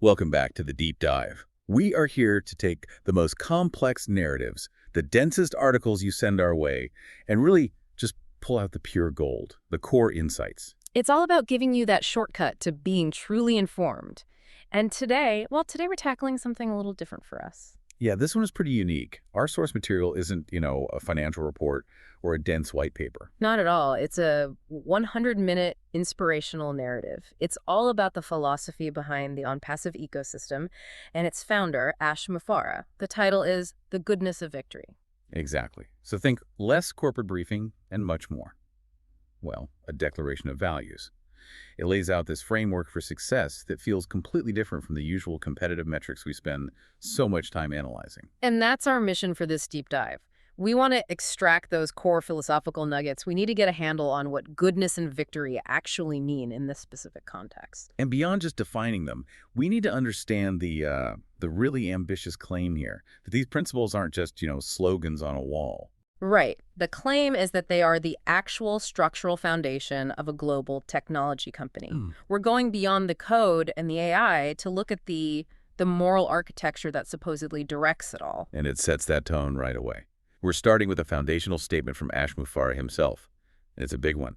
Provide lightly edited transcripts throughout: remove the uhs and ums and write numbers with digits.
Welcome back to the Deep Dive. We are here to take the most complex narratives, the densest articles you send our way, and really just pull out the pure gold, the core insights. It's all about giving you that shortcut to being truly informed. And today we're tackling something a little different for us. Yeah, this one is pretty unique. Our source material isn't, a financial report or a dense white paper. Not at all. It's a 100-minute inspirational narrative. It's all about the philosophy behind the ONPASSIVE ecosystem and its founder, Ash Mufareh. The title is The Goodness of Victory. Exactly. So think less corporate briefing and much more. Well, a declaration of values. It lays out this framework for success that feels completely different from the usual competitive metrics we spend so much time analyzing. And that's our mission for this deep dive. We want to extract those core philosophical nuggets. We need to get a handle on what goodness and victory actually mean in this specific context. And beyond just defining them, we need to understand the really ambitious claim here, that these principles aren't just, slogans on a wall. Right. The claim is that they are the actual structural foundation of a global technology company. We're going beyond the code and the AI to look at the moral architecture that supposedly directs it all. And it sets that tone right away. We're starting with a foundational statement from Ash Mufareh himself, and it's a big one.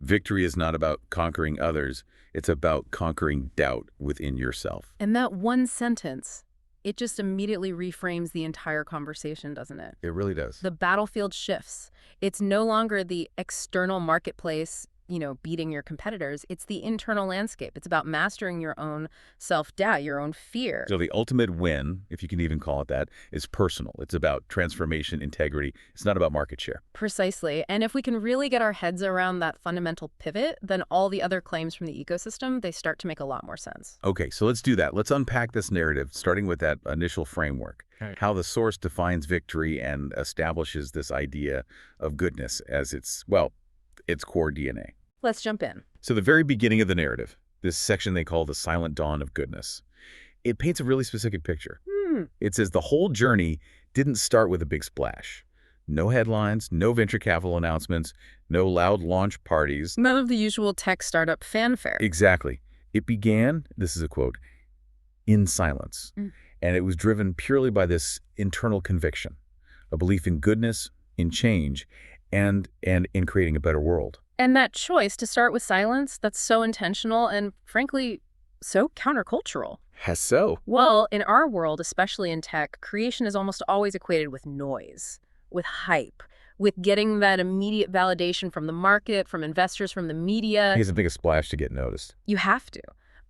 Victory is not about conquering others, it's about conquering doubt within yourself. And that one sentence, it just immediately reframes the entire conversation, doesn't it? It really does. The battlefield shifts. It's no longer the external marketplace, beating your competitors. It's the internal landscape. It's about mastering your own self-doubt, your own fear. So the ultimate win, if you can even call it that, is personal. It's about transformation, integrity. It's not about market share. Precisely. And if we can really get our heads around that fundamental pivot, then all the other claims from the ecosystem, they start to make a lot more sense. Okay, so let's do that. Let's unpack this narrative, starting with that initial framework, how the source defines victory and establishes this idea of goodness as its core DNA. Let's jump in. So the very beginning of the narrative, this section they call the silent dawn of goodness, it paints a really specific picture. It says the whole journey didn't start with a big splash. No headlines, no venture capital announcements, no loud launch parties. None of the usual tech startup fanfare. Exactly. It began, this is a quote, in silence. And it was driven purely by this internal conviction, a belief in goodness, in change, and in creating a better world. And that choice to start with silence, that's so intentional and, frankly, so countercultural. Has so. Well, in our world, especially in tech, creation is almost always equated with noise, with hype, with getting that immediate validation from the market, from investors, from the media. He doesn't make a splash to get noticed. You have to.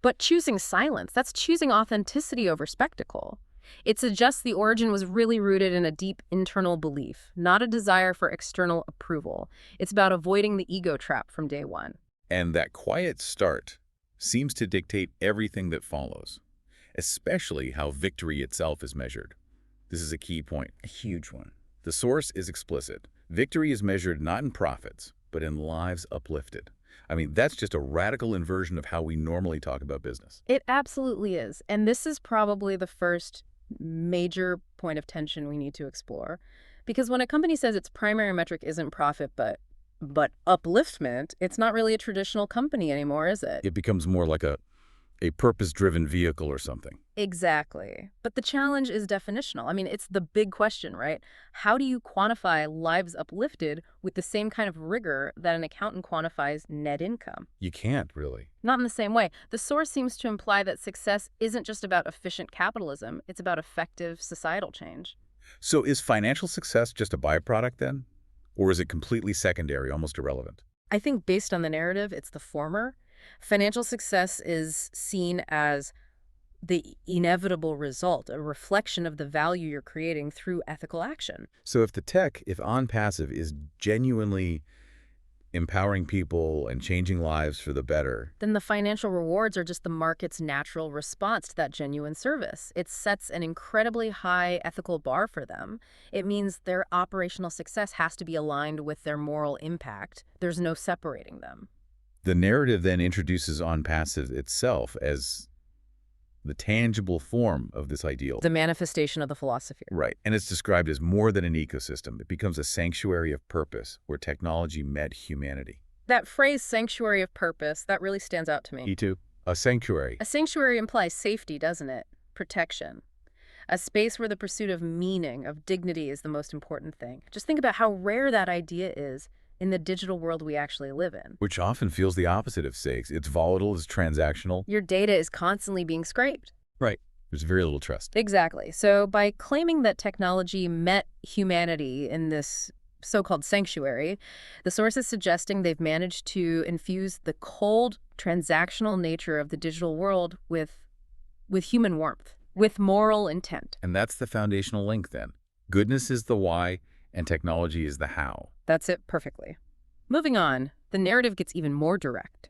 But choosing silence, that's choosing authenticity over spectacle. It suggests the origin was really rooted in a deep internal belief, not a desire for external approval. It's about avoiding the ego trap from day one. And that quiet start seems to dictate everything that follows, especially how victory itself is measured. This is a key point. A huge one. The source is explicit. Victory is measured not in profits, but in lives uplifted. I mean, that's just a radical inversion of how we normally talk about business. It absolutely is. And this is probably the first major point of tension we need to explore. Because when a company says its primary metric isn't profit, but upliftment, it's not really a traditional company anymore, is it? It becomes more like a purpose-driven vehicle or something. Exactly. But the challenge is definitional. I mean, it's the big question, right? How do you quantify lives uplifted with the same kind of rigor that an accountant quantifies net income? You can't, really. Not in the same way. The source seems to imply that success isn't just about efficient capitalism, it's about effective societal change. So is financial success just a byproduct then? Or is it completely secondary, almost irrelevant? I think based on the narrative, it's the former. Financial success is seen as the inevitable result, a reflection of the value you're creating through ethical action. So if ONPASSIVE is genuinely empowering people and changing lives for the better, then the financial rewards are just the market's natural response to that genuine service. It sets an incredibly high ethical bar for them. It means their operational success has to be aligned with their moral impact. There's no separating them. The narrative then introduces ONPASSIVE itself as the tangible form of this ideal. The manifestation of the philosophy. Right. And it's described as more than an ecosystem. It becomes a sanctuary of purpose where technology met humanity. That phrase, sanctuary of purpose, that really stands out to me. Me too. A sanctuary. A sanctuary implies safety, doesn't it? Protection. A space where the pursuit of meaning, of dignity is the most important thing. Just think about how rare that idea is in the digital world we actually live in. Which often feels the opposite of safe. It's volatile, it's transactional. Your data is constantly being scraped. Right. There's very little trust. Exactly. So by claiming that technology met humanity in this so-called sanctuary, the source is suggesting they've managed to infuse the cold, transactional nature of the digital world with human warmth, with moral intent. And that's the foundational link then. Goodness is the why, and technology is the how. That's it perfectly. Moving on, the narrative gets even more direct.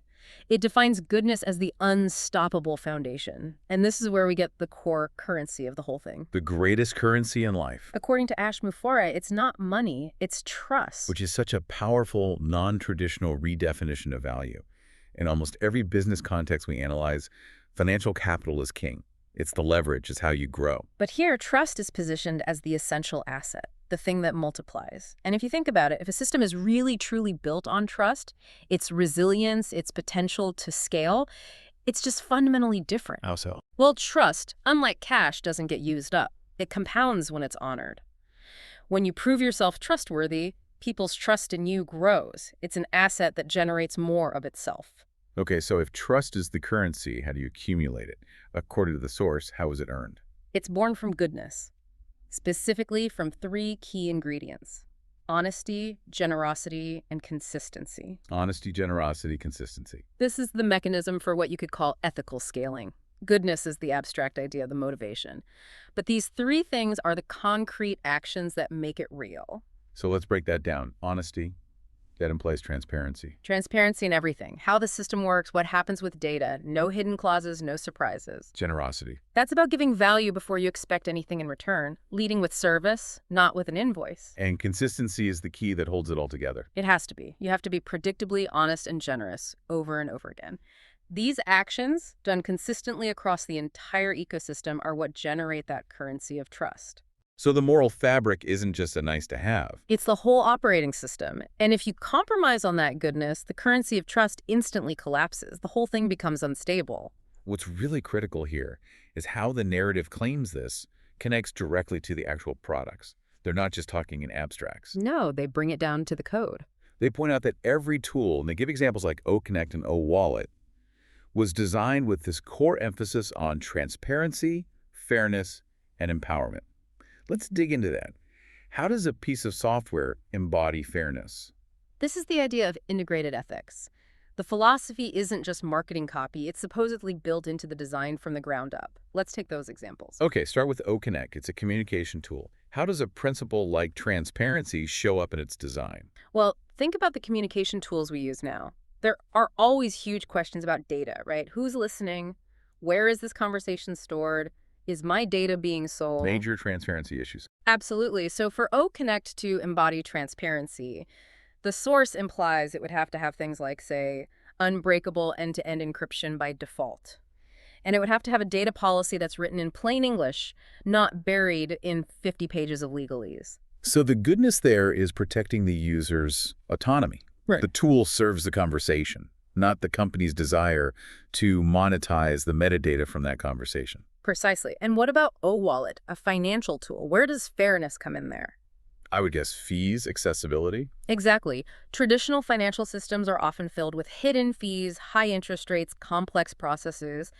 It defines goodness as the unstoppable foundation. And this is where we get the core currency of the whole thing. The greatest currency in life. According to Ash Mufareh, it's not money, it's trust. Which is such a powerful, non-traditional redefinition of value. In almost every business context we analyze, financial capital is king. It's the leverage, it's how you grow. But here, trust is positioned as the essential asset, the thing that multiplies. And if you think about it, if a system is really truly built on trust, its resilience, its potential to scale, it's just fundamentally different. How so? Well, trust, unlike cash, doesn't get used up. It compounds when it's honored. When you prove yourself trustworthy, people's trust in you grows. It's an asset that generates more of itself. Okay, so if trust is the currency, how do you accumulate it? According to the source, how is it earned? It's born from goodness, specifically from 3 key ingredients: honesty, generosity, and consistency. Honesty, generosity, consistency. This is the mechanism for what you could call ethical scaling. Goodness is the abstract idea, the motivation. But these 3 things are the concrete actions that make it real. So let's break that down. Honesty, that implies transparency. Transparency in everything. How the system works, what happens with data. No hidden clauses, no surprises. Generosity. That's about giving value before you expect anything in return. Leading with service, not with an invoice. And consistency is the key that holds it all together. It has to be. You have to be predictably honest and generous over and over again. These actions, done consistently across the entire ecosystem, are what generate that currency of trust. So the moral fabric isn't just a nice to have. It's the whole operating system. And if you compromise on that goodness, the currency of trust instantly collapses. The whole thing becomes unstable. What's really critical here is how the narrative claims this connects directly to the actual products. They're not just talking in abstracts. No, they bring it down to the code. They point out that every tool, and they give examples like OConnect and OWallet, was designed with this core emphasis on transparency, fairness, and empowerment. Let's dig into that. How does a piece of software embody fairness? This is the idea of integrated ethics. The philosophy isn't just marketing copy. It's supposedly built into the design from the ground up. Let's take those examples. Okay, start with OConnect. It's a communication tool. How does a principle like transparency show up in its design? Well, think about the communication tools we use now. There are always huge questions about data, right? Who's listening? Where is this conversation stored? Is my data being sold? Major transparency issues. Absolutely. So for OConnect to embody transparency, the source implies it would have to have things like, say, unbreakable end-to-end encryption by default. And it would have to have a data policy that's written in plain English, not buried in 50 pages of legalese. So the goodness there is protecting the user's autonomy. Right. The tool serves the conversation, not the company's desire to monetize the metadata from that conversation. Precisely. And what about OWallet, a financial tool? Where does fairness come in there? I would guess fees, accessibility. Exactly. Traditional financial systems are often filled with hidden fees, high interest rates, complex processes.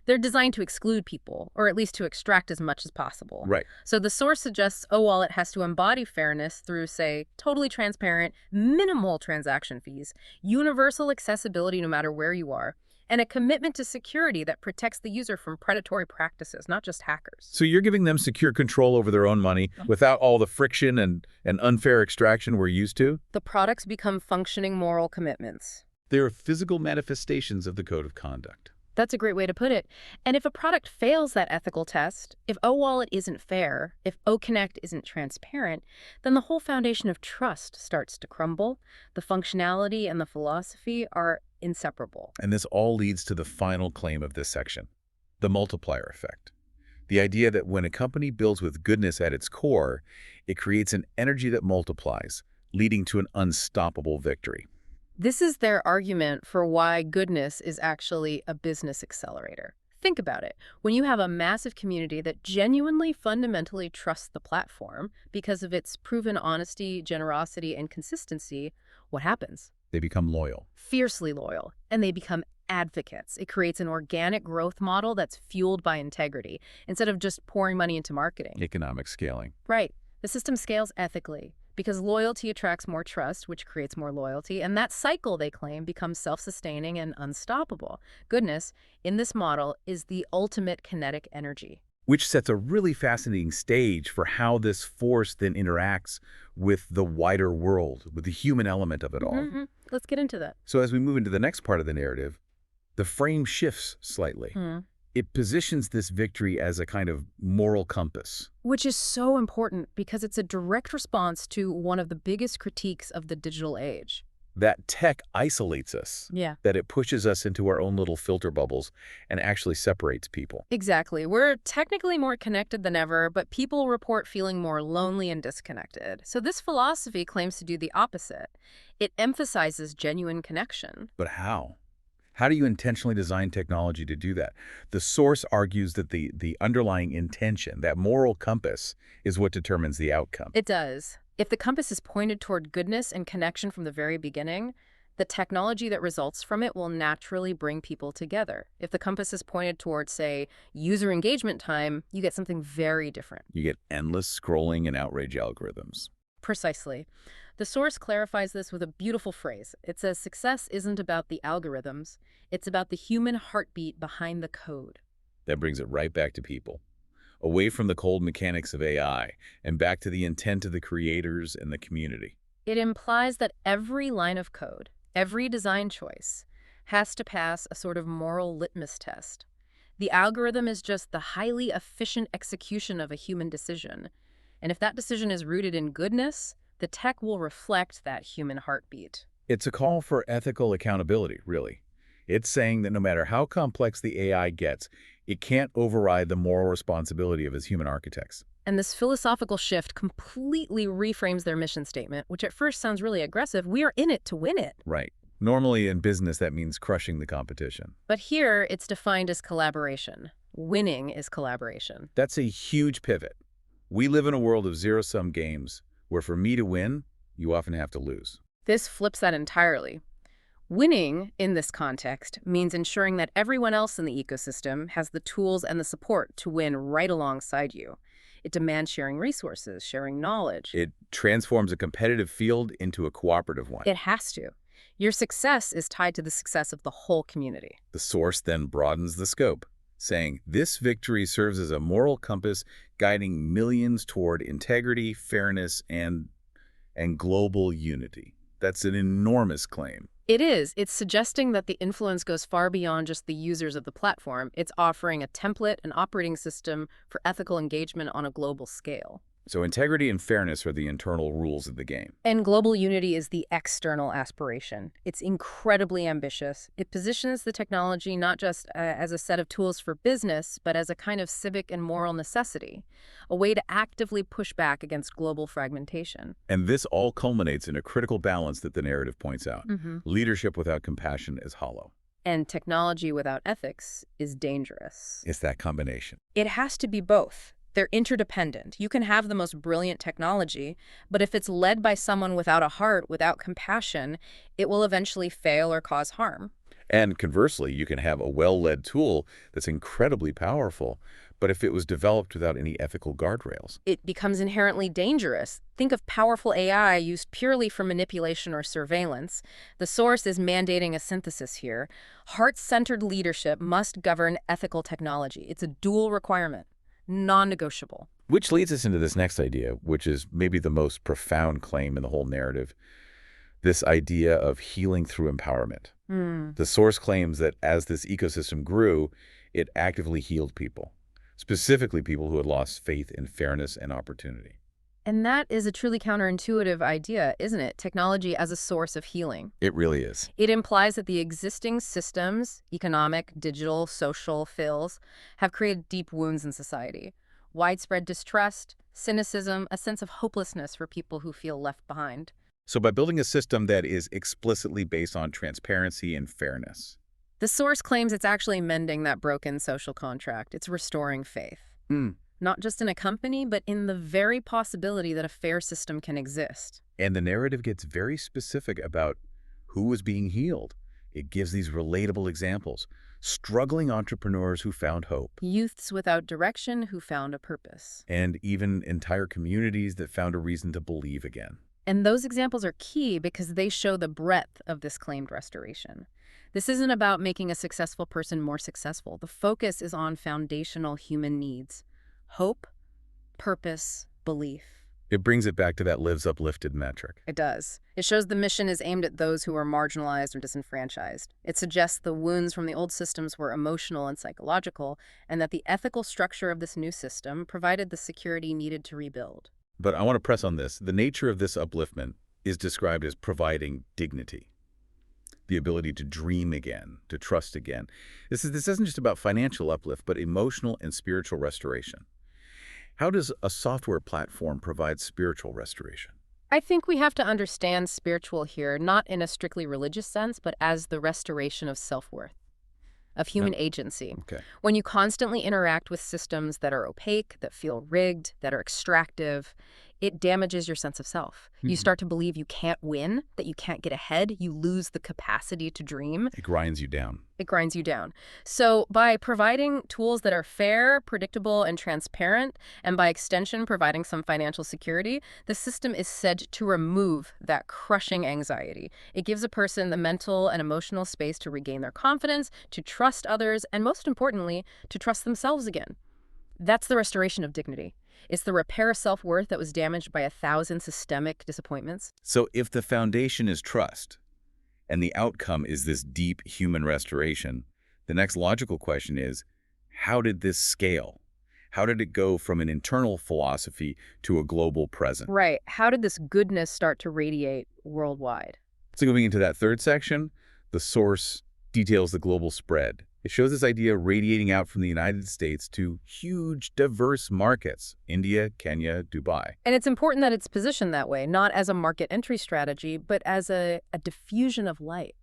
They're designed to exclude people, or at least to extract as much as possible. Right. So the source suggests OWallet has to embody fairness through, say, totally transparent, minimal transaction fees, universal accessibility no matter where you are, and a commitment to security that protects the user from predatory practices, not just hackers. So you're giving them secure control over their own money without all the friction and unfair extraction we're used to? The products become functioning moral commitments. They're physical manifestations of the code of conduct. That's a great way to put it. And if a product fails that ethical test, if OWallet isn't fair, if OConnect isn't transparent, then the whole foundation of trust starts to crumble. The functionality and the philosophy are inseparable. And this all leads to the final claim of this section, the multiplier effect. The idea that when a company builds with goodness at its core, it creates an energy that multiplies, leading to an unstoppable victory. This is their argument for why goodness is actually a business accelerator. Think about it. When you have a massive community that genuinely fundamentally trusts the platform because of its proven honesty, generosity, and consistency, what happens? They become loyal. Fiercely loyal, and they become advocates. It creates an organic growth model that's fueled by integrity instead of just pouring money into marketing. Economic scaling. Right. The system scales ethically because loyalty attracts more trust, which creates more loyalty, and that cycle, they claim, becomes self-sustaining and unstoppable. Goodness, in this model, is the ultimate kinetic energy. Which sets a really fascinating stage for how this force then interacts with the wider world, with the human element of it all. Let's get into that. So as we move into the next part of the narrative, the frame shifts slightly. It positions this victory as a kind of moral compass. Which is so important because it's a direct response to one of the biggest critiques of the digital age. That tech isolates us. Yeah. That it pushes us into our own little filter bubbles and actually separates people. Exactly. We're technically more connected than ever, but people report feeling more lonely and disconnected. So this philosophy claims to do the opposite. It emphasizes genuine connection. But how? How do you intentionally design technology to do that? The source argues that the underlying intention, that moral compass, is what determines the outcome. It does. If the compass is pointed toward goodness and connection from the very beginning, the technology that results from it will naturally bring people together. If the compass is pointed toward, say, user engagement time, you get something very different. You get endless scrolling and outrage algorithms. Precisely. The source clarifies this with a beautiful phrase. It says success isn't about the algorithms, it's about the human heartbeat behind the code. That brings it right back to people. Away from the cold mechanics of AI and back to the intent of the creators and the community. It implies that every line of code, every design choice, has to pass a sort of moral litmus test. The algorithm is just the highly efficient execution of a human decision. And if that decision is rooted in goodness, the tech will reflect that human heartbeat. It's a call for ethical accountability, really. It's saying that no matter how complex the AI gets, it can't override the moral responsibility of its human architects. And this philosophical shift completely reframes their mission statement, which at first sounds really aggressive. We are in it to win it. Right. Normally in business, that means crushing the competition. But here, it's defined as collaboration. Winning is collaboration. That's a huge pivot. We live in a world of zero-sum games, where for me to win, you often have to lose. This flips that entirely. Winning, in this context, means ensuring that everyone else in the ecosystem has the tools and the support to win right alongside you. It demands sharing resources, sharing knowledge. It transforms a competitive field into a cooperative one. It has to. Your success is tied to the success of the whole community. The source then broadens the scope, saying this victory serves as a moral compass guiding millions toward integrity, fairness, and global unity. That's an enormous claim. It is. It's suggesting that the influence goes far beyond just the users of the platform. It's offering a template, an operating system for ethical engagement on a global scale. So integrity and fairness are the internal rules of the game. And global unity is the external aspiration. It's incredibly ambitious. It positions the technology not just as a set of tools for business, but as a kind of civic and moral necessity, a way to actively push back against global fragmentation. And this all culminates in a critical balance that the narrative points out. Leadership without compassion is hollow. And technology without ethics is dangerous. It's that combination. It has to be both. They're interdependent. You can have the most brilliant technology, but if it's led by someone without a heart, without compassion, it will eventually fail or cause harm. And conversely, you can have a well-led tool that's incredibly powerful, but if it was developed without any ethical guardrails, it becomes inherently dangerous. Think of powerful AI used purely for manipulation or surveillance. The source is mandating a synthesis here. Heart-centered leadership must govern ethical technology. It's a dual requirement. Non-negotiable. Which leads us into this next idea, which is maybe the most profound claim in the whole narrative, this idea of healing through empowerment. The source claims that as this ecosystem grew, it actively healed people, specifically people who had lost faith in fairness and opportunity. And that is a truly counterintuitive idea, isn't it? Technology as a source of healing. It really is. It implies that the existing systems, economic, digital, social, have created deep wounds in society. Widespread distrust, cynicism, a sense of hopelessness for people who feel left behind. So by building a system that is explicitly based on transparency and fairness. The source claims it's actually mending that broken social contract. It's restoring faith. Hmm. Not just in a company, but in the very possibility that a fair system can exist. And the narrative gets very specific about who is being healed. It gives these relatable examples. Struggling entrepreneurs who found hope. Youths without direction who found a purpose. And even entire communities that found a reason to believe again. And those examples are key because they show the breadth of this claimed restoration. This isn't about making a successful person more successful. The focus is on foundational human needs: hope, purpose, belief. It brings it back to that lives uplifted metric. It does. It shows the mission is aimed at those who are marginalized or disenfranchised. It suggests the wounds from the old systems were emotional and psychological, and that the ethical structure of this new system provided the security needed to rebuild. But I want to press on this. The nature of this upliftment is described as providing dignity, the ability to dream again, to trust again. This isn't just about financial uplift, but emotional and spiritual restoration. How does a software platform provide spiritual restoration? I think we have to understand spiritual here, not in a strictly religious sense, but as the restoration of self-worth, of human agency. Okay. When you constantly interact with systems that are opaque, that feel rigged, that are extractive, it damages your sense of self. You start to believe you can't win, that you can't get ahead. You lose the capacity to dream. It grinds you down. It grinds you down. So by providing tools that are fair, predictable, and transparent, and by extension providing some financial security, the system is said to remove that crushing anxiety. It gives a person the mental and emotional space to regain their confidence, to trust others, and most importantly, to trust themselves again. That's the restoration of dignity. It's the repair of self-worth that was damaged by 1,000 systemic disappointments. So if the foundation is trust, and the outcome is this deep human restoration, the next logical question is, how did this scale? How did it go from an internal philosophy to a global present? Right. How did this goodness start to radiate worldwide? So going into that third section, the source details the global spread. It shows this idea radiating out from the United States to huge, diverse markets: India, Kenya, Dubai. And it's important that it's positioned that way, not as a market entry strategy, but as a diffusion of light,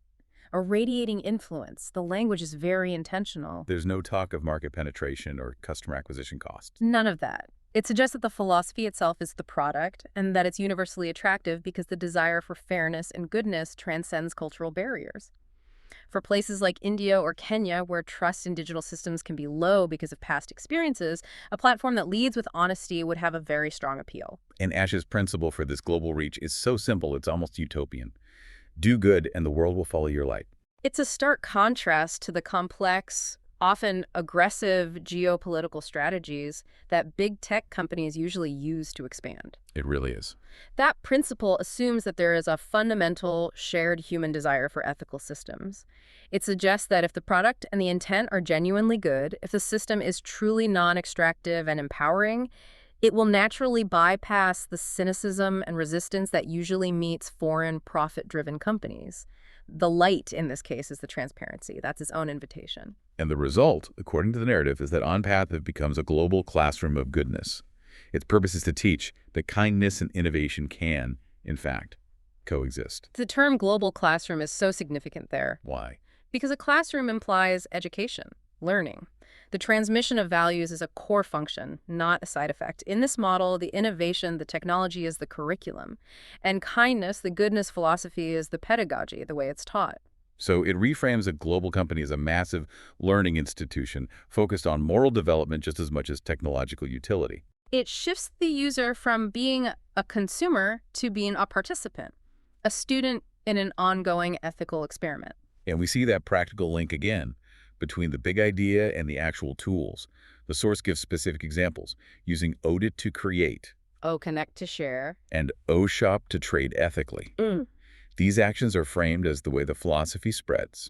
a radiating influence. The language is very intentional. There's no talk of market penetration or customer acquisition cost. None of that. It suggests that the philosophy itself is the product and that it's universally attractive because the desire for fairness and goodness transcends cultural barriers. For places like India or Kenya, where trust in digital systems can be low because of past experiences, a platform that leads with honesty would have a very strong appeal. And Ash's principle for this global reach is so simple, it's almost utopian. Do good and the world will follow your light. It's a stark contrast to the complex, often aggressive geopolitical strategies that big tech companies usually use to expand. It really is. That principle assumes that there is a fundamental shared human desire for ethical systems. It suggests that if the product and the intent are genuinely good, if the system is truly non-extractive and empowering, it will naturally bypass the cynicism and resistance that usually meets foreign profit-driven companies. The light in this case is the transparency. That's its own invitation. And the result, according to the narrative, is that ONPASSIVE becomes a global classroom of goodness. Its purpose is to teach that kindness and innovation can, in fact, coexist. The term global classroom is so significant there. Why? Because a classroom implies education, learning. The transmission of values is a core function, not a side effect. In this model, the innovation, the technology is the curriculum. And kindness, the goodness philosophy, is the pedagogy, the way it's taught. So it reframes a global company as a massive learning institution focused on moral development just as much as technological utility. It shifts the user from being a consumer to being a participant, a student in an ongoing ethical experiment. And we see that practical link again between the big idea and the actual tools. The source gives specific examples, using Audit to create, Connect to share, and Shop to trade ethically. These actions are framed as the way the philosophy spreads,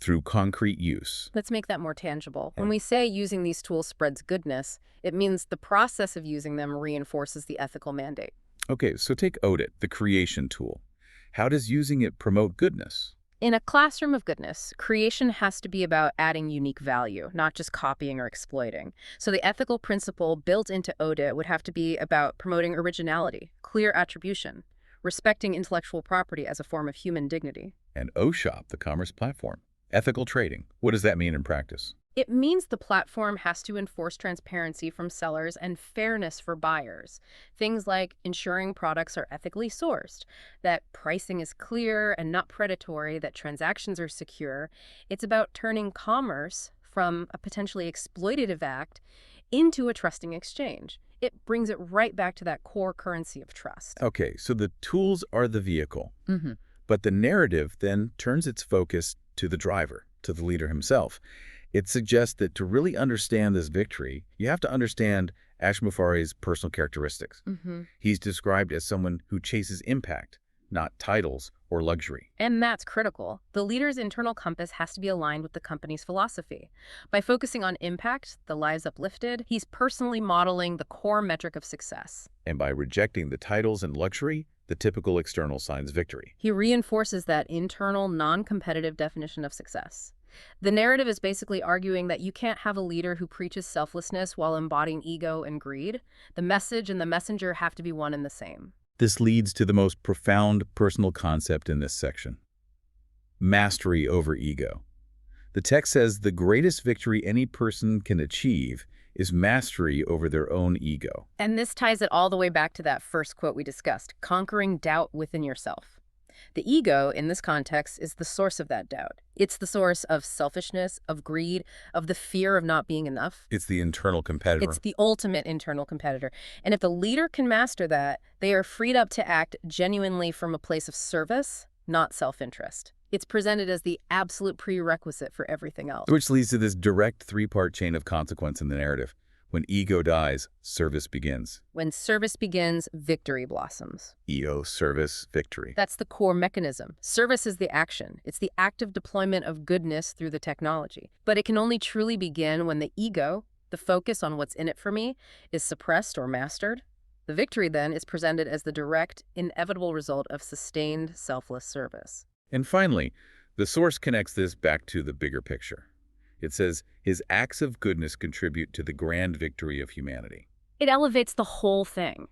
through concrete use. Let's make that more tangible. When we say using these tools spreads goodness, it means the process of using them reinforces the ethical mandate. Okay, so take Audit, the creation tool. How does using it promote goodness? In a classroom of goodness, creation has to be about adding unique value, not just copying or exploiting. So the ethical principle built into Audit would have to be about promoting originality, clear attribution, respecting intellectual property as a form of human dignity. And OShop, the commerce platform. Ethical trading. What does that mean in practice? It means the platform has to enforce transparency from sellers and fairness for buyers. Things like ensuring products are ethically sourced, that pricing is clear and not predatory, that transactions are secure. It's about turning commerce from a potentially exploitative act into a trusting exchange. It brings it right back to that core currency of trust. Okay, so the tools are the vehicle, hmm but the narrative then turns its focus to the driver, to the leader himself. It suggests that to really understand this victory, you have to understand Ashmufari's personal characteristics. He's described as someone who chases impact, not titles or luxury. And that's critical. The leader's internal compass has to be aligned with the company's philosophy. By focusing on impact, the lives uplifted, he's personally modeling the core metric of success. And by rejecting the titles and luxury, the typical external signs victory. He reinforces that internal, non-competitive definition of success. The narrative is basically arguing that you can't have a leader who preaches selflessness while embodying ego and greed. The message and the messenger have to be one and the same. This leads to the most profound personal concept in this section: mastery over ego. The text says the greatest victory any person can achieve is mastery over their own ego. And this ties it all the way back to that first quote we discussed, conquering doubt within yourself. The ego, in this context, is the source of that doubt. It's the source of selfishness, of greed, of the fear of not being enough. It's the internal competitor. It's the ultimate internal competitor. And if the leader can master that, they are freed up to act genuinely from a place of service, not self-interest. It's presented as the absolute prerequisite for everything else. Which leads to this direct three-part chain of consequence in the narrative. When ego dies, service begins. When service begins, victory blossoms. EO, service, victory. That's the core mechanism. Service is the action. It's the active deployment of goodness through the technology. But it can only truly begin when the ego, the focus on what's in it for me, is suppressed or mastered. The victory, then, is presented as the direct, inevitable result of sustained, selfless service. And finally, the source connects this back to the bigger picture. It says, his acts of goodness contribute to the grand victory of humanity. It elevates the whole thing.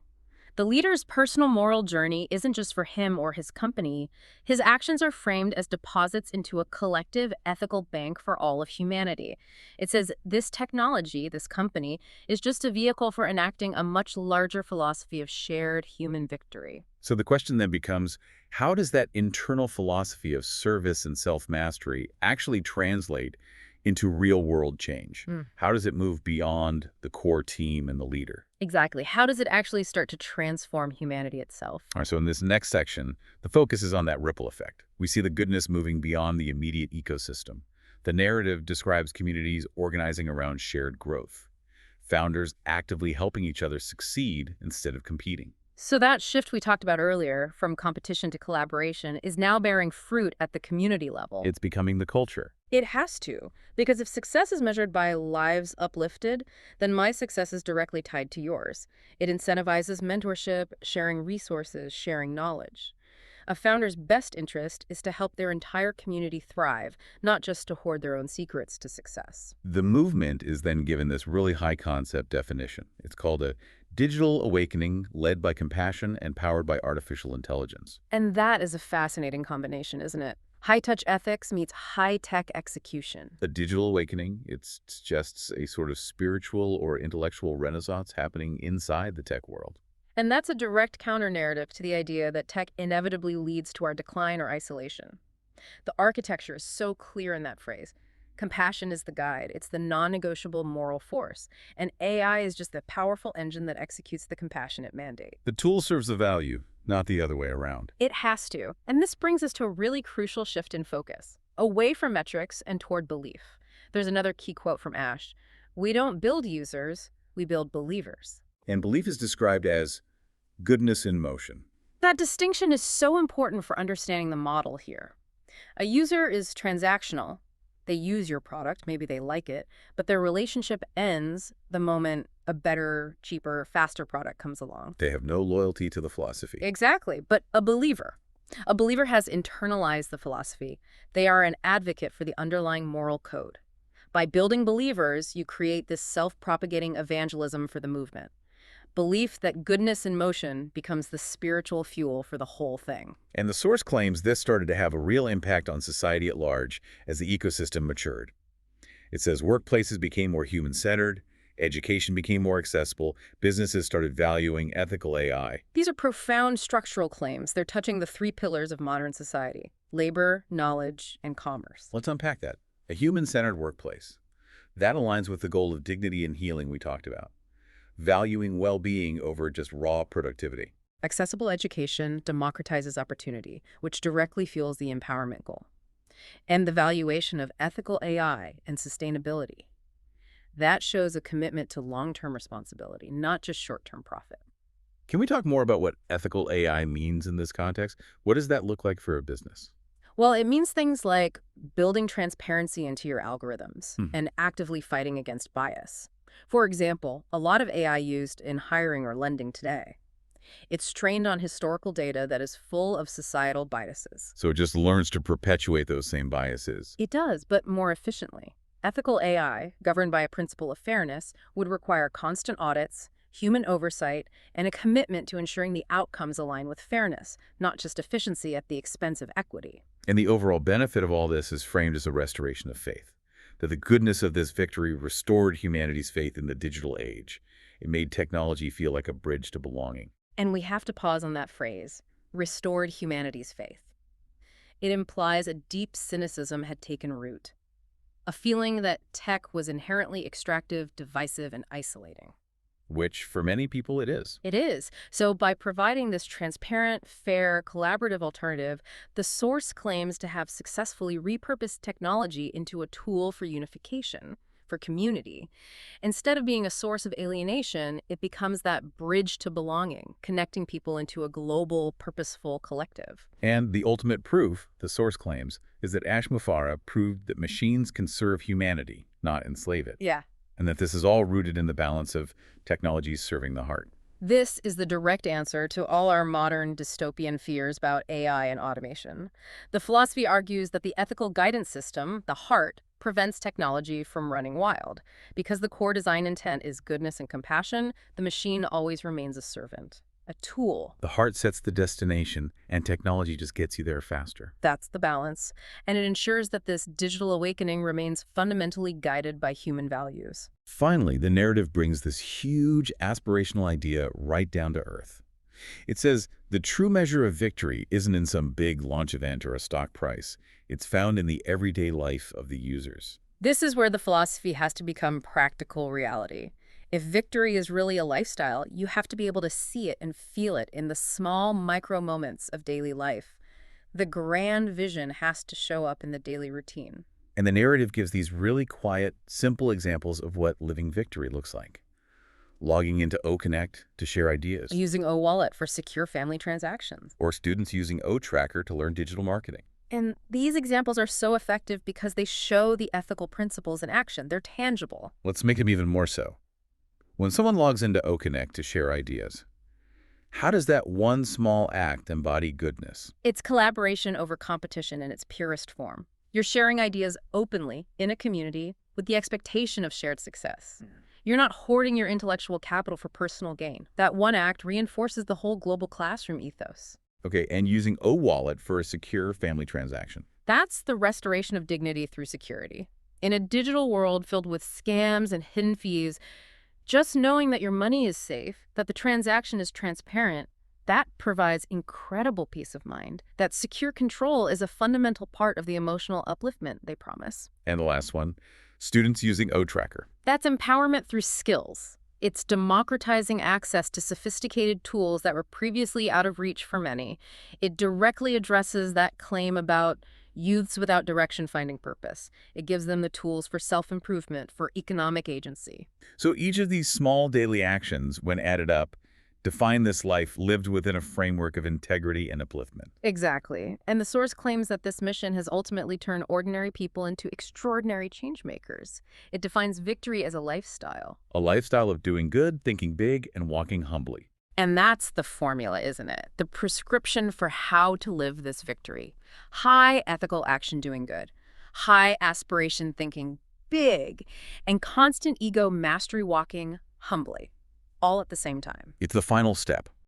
The leader's personal moral journey isn't just for him or his company. His actions are framed as deposits into a collective ethical bank for all of humanity. It says this technology, this company, is just a vehicle for enacting a much larger philosophy of shared human victory. So the question then becomes, how does that internal philosophy of service and self-mastery actually translate into real-world change? How does it move beyond the core team and the leader? Exactly. How does it actually start to transform humanity itself? All right, so in this next section, the focus is on that ripple effect. We see the goodness moving beyond the immediate ecosystem. The narrative describes communities organizing around shared growth, founders actively helping each other succeed instead of competing. So that shift we talked about earlier, from competition to collaboration, is now bearing fruit at the community level. It's becoming the culture. It has to, because if success is measured by lives uplifted, then my success is directly tied to yours. It incentivizes mentorship, sharing resources, sharing knowledge. A founder's best interest is to help their entire community thrive, not just to hoard their own secrets to success. The movement is then given this really high concept definition. It's called a digital awakening led by compassion and powered by artificial intelligence. And that is a fascinating combination, isn't it? High-touch ethics meets high-tech execution. A digital awakening, it suggests a sort of spiritual or intellectual renaissance happening inside the tech world. And that's a direct counter-narrative to the idea that tech inevitably leads to our decline or isolation. The architecture is so clear in that phrase. Compassion is the guide. It's the non-negotiable moral force. And AI is just the powerful engine that executes the compassionate mandate. The tool serves the value, not the other way around. It has to. And this brings us to a really crucial shift in focus, away from metrics and toward belief. There's another key quote from Ash. We don't build users, we build believers. And belief is described as goodness in motion. That distinction is so important for understanding the model here. A user is transactional. They use your product, maybe they like it, but their relationship ends the moment a better, cheaper, faster product comes along. They have no loyalty to the philosophy. Exactly, but a believer has internalized the philosophy. They are an advocate for the underlying moral code. By building believers, you create this self-propagating evangelism for the movement. Belief that goodness in motion becomes the spiritual fuel for the whole thing. And the source claims this started to have a real impact on society at large as the ecosystem matured. It says workplaces became more human-centered, education became more accessible, businesses started valuing ethical AI. These are profound structural claims. They're touching the three pillars of modern society: labor, knowledge, and commerce. Let's unpack that. A human-centered workplace. That aligns with the goal of dignity and healing we talked about. Valuing well-being over just raw productivity. Accessible education democratizes opportunity, which directly fuels the empowerment goal. And the valuation of ethical AI and sustainability. That shows a commitment to long-term responsibility, not just short-term profit. Can we talk more about what ethical AI means in this context? What does that look like for a business? Well, it means things like building transparency into your algorithms Hmm. and actively fighting against bias. For example, a lot of AI used in hiring or lending today. It's trained on historical data that is full of societal biases. So it just learns to perpetuate those same biases. It does, but more efficiently. Ethical AI, governed by a principle of fairness, would require constant audits, human oversight, and a commitment to ensuring the outcomes align with fairness, not just efficiency at the expense of equity. And the overall benefit of all this is framed as a restoration of faith. That the goodness of this victory restored humanity's faith in the digital age. It made technology feel like a bridge to belonging. And we have to pause on that phrase, restored humanity's faith. It implies a deep cynicism had taken root, a feeling that tech was inherently extractive, divisive, and isolating. Which, for many people, it is. It is. So by providing this transparent, fair, collaborative alternative, the source claims to have successfully repurposed technology into a tool for unification, for community. Instead of being a source of alienation, it becomes that bridge to belonging, connecting people into a global, purposeful collective. And the ultimate proof, the source claims, is that Ashmafara proved that machines can serve humanity, not enslave it. Yeah. And that this is all rooted in the balance of technologies serving the heart. This is the direct answer to all our modern dystopian fears about AI and automation. The philosophy argues that the ethical guidance system, the heart, prevents technology from running wild. Because the core design intent is goodness and compassion, the machine always remains a servant, a tool. The heart sets the destination, and technology just gets you there faster. That's the balance. And it ensures that this digital awakening remains fundamentally guided by human values. Finally, the narrative brings this huge aspirational idea right down to earth. It says the true measure of victory isn't in some big launch event or a stock price. It's found in the everyday life of the users. This is where the philosophy has to become practical reality. If victory is really a lifestyle, you have to be able to see it and feel it in the small micro moments of daily life. The grand vision has to show up in the daily routine. And the narrative gives these really quiet, simple examples of what living victory looks like. Logging into OConnect to share ideas. Using OWallet for secure family transactions. Or students using OTracker to learn digital marketing. And these examples are so effective because they show the ethical principles in action. They're tangible. Let's make them even more so. When someone logs into OConnect to share ideas, how does that one small act embody goodness? It's collaboration over competition in its purest form. You're sharing ideas openly in a community with the expectation of shared success. You're not hoarding your intellectual capital for personal gain. That one act reinforces the whole global classroom ethos. Okay, and using OWallet for a secure family transaction. That's the restoration of dignity through security. In a digital world filled with scams and hidden fees, just knowing that your money is safe, that the transaction is transparent, that provides incredible peace of mind. That secure control is a fundamental part of the emotional upliftment they promise. And the last one, students using OTracker. That's empowerment through skills. It's democratizing access to sophisticated tools that were previously out of reach for many. It directly addresses that claim about youths without direction finding purpose. It gives them the tools for self-improvement, for economic agency. So each of these small daily actions, when added up, define this life lived within a framework of integrity and upliftment. Exactly. And the source claims that this mission has ultimately turned ordinary people into extraordinary changemakers. It defines victory as a lifestyle. A lifestyle of doing good, thinking big, and walking humbly. And that's the formula, isn't it? The prescription for how to live this victory. High ethical action doing good. High aspiration thinking big. And constant ego mastery walking humbly. all at the same time. It's the final step.